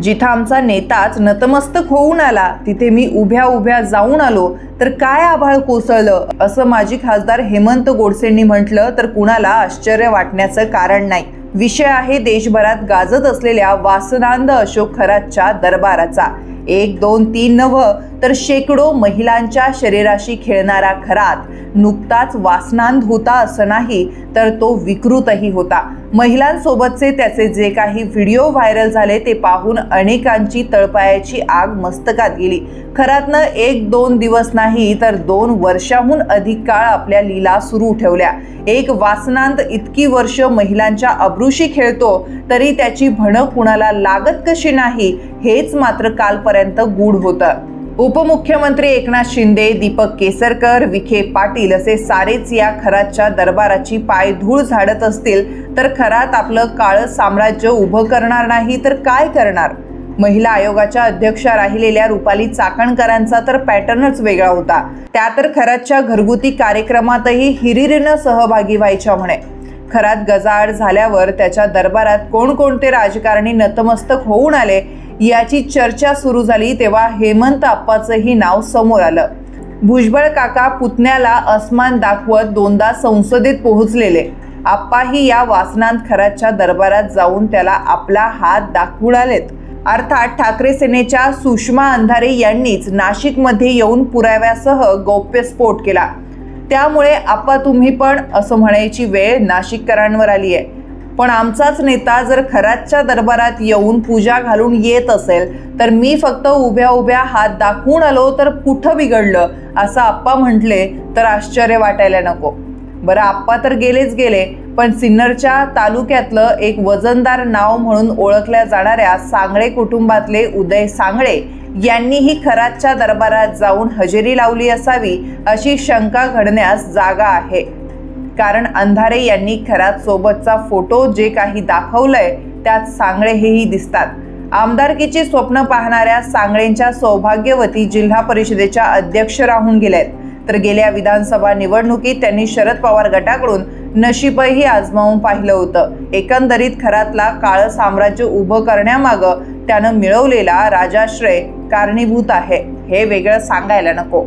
जिथं आमचा नेताच नतमस्तक होऊन आला तिथे मी उभ्या उभ्या जाऊन आलो तर काय आभाळ कोसळलं, असं माजी खासदार हेमंत गोडसेंनी म्हटलं तर कुणाला आश्चर्य वाटण्याचं कारण नाही। विषय आहे देशभरात गाजत असलेल्या वासनांद अशोक खरातच्या दरबाराचा। 1, 2, 3 नव्ह तर शेकडो महिलांच्या शरीराशी खेळणारा खरात नुकताच वासनांद होता असं नाही तर तो विकृतही होता। महिलांसोबतचे त्याचे जे काही व्हिडिओ व्हायरल झाले ते पाहून अनेकांची तळपायाची आग मस्तकात गेली। खरातनं 1-2 दिवस नाही तर 2 वर्षाहून अधिक काळ आपल्या लीला सुरू ठेवल्या। एक वासनांद इतकी वर्ष महिलांच्या अब्रूशी खेळतो तरी त्याची भणक कुणाला लागत कशी नाही हेच मात्र कालपर्यंत गूढ होतं। उपमुख्यमंत्री एकनाथ शिंदे, दीपक केसरकर, विखे पाटील असे सारेच या खरातच्या दरबाराची पायधूळ झाडत असतील तर खरात आपलं काळं साम्राज्य उभं करणार नाही तर काय करणार? महिला आयोगाच्या अध्यक्षा राहिलेल्या रुपाली चाकणकरांचा तर पॅटर्नच वेगळा होता। त्या तर खरातच्या घरगुती कार्यक्रमातही हिरिरीनं सहभागी व्हायच्या म्हणे। खरात गजाआड झाल्यावर त्याच्या दरबारात कोणकोणते राजकारणी नतमस्तक होऊन आले याची चर्चा सुरू झाली तेव्हा हेमंत आप्पाचंही नाव समोर आलं। भुजबळ काका पुतण्याला अस्मान दाखवत 2दा संसदेत पोहोचलेले आप्पाही या वासनांद खरातच्या दरबारात जाऊन त्याला आपला हात दाखवून आलेत। अर्थात ठाकरे सेनेच्या सुषमा अंधारे यांनीच नाशिकमध्ये येऊन पुराव्यासह गौप्यस्फोट केला। त्यामुळे आप्पा तुम्ही पण असं म्हणायची वेळ नाशिककरांवर आली आहे। पण आमचाच नेता जर खरातच्या दरबारात येऊन पूजा घालून येत असेल तर मी फक्त उभ्या उभ्या हात दाखवून आलो तर कुठं बिघडलं असं आप्पा म्हटले तर आश्चर्य वाटायला नको। बरं, आप्पा तर गेलेच गेले पण सिन्नरच्या तालुक्यातलं एक वजनदार नाव म्हणून ओळखल्या जाणाऱ्या सांगळे कुटुंबातले उदय सांगळे यांनीही खरातच्या दरबारात जाऊन हजेरी लावली असावी अशी शंका घडण्यास जागा आहे। कारण अंधारे यांनी खरात सोबतचा फोटो जे काही दाखवलंय त्यात सांगळे हेही दिसतात। आमदारकीची स्वप्न पाहणाऱ्या सांगळेंच्या सौभाग्यवती जिल्हा परिषदेच्या अध्यक्ष राहून गेलेत तर गेल्या विधानसभा निवडणुकीत त्यांनी शरद पवार गटाकडून नशीबही आजमावून पाहिलं होतं। एकंदरीत खरातला काळं साम्राज्य उभं करण्यामागं त्यानं मिळवलेला राजाश्रय कारणीभूत आहे, हे वेगळं सांगायला नको।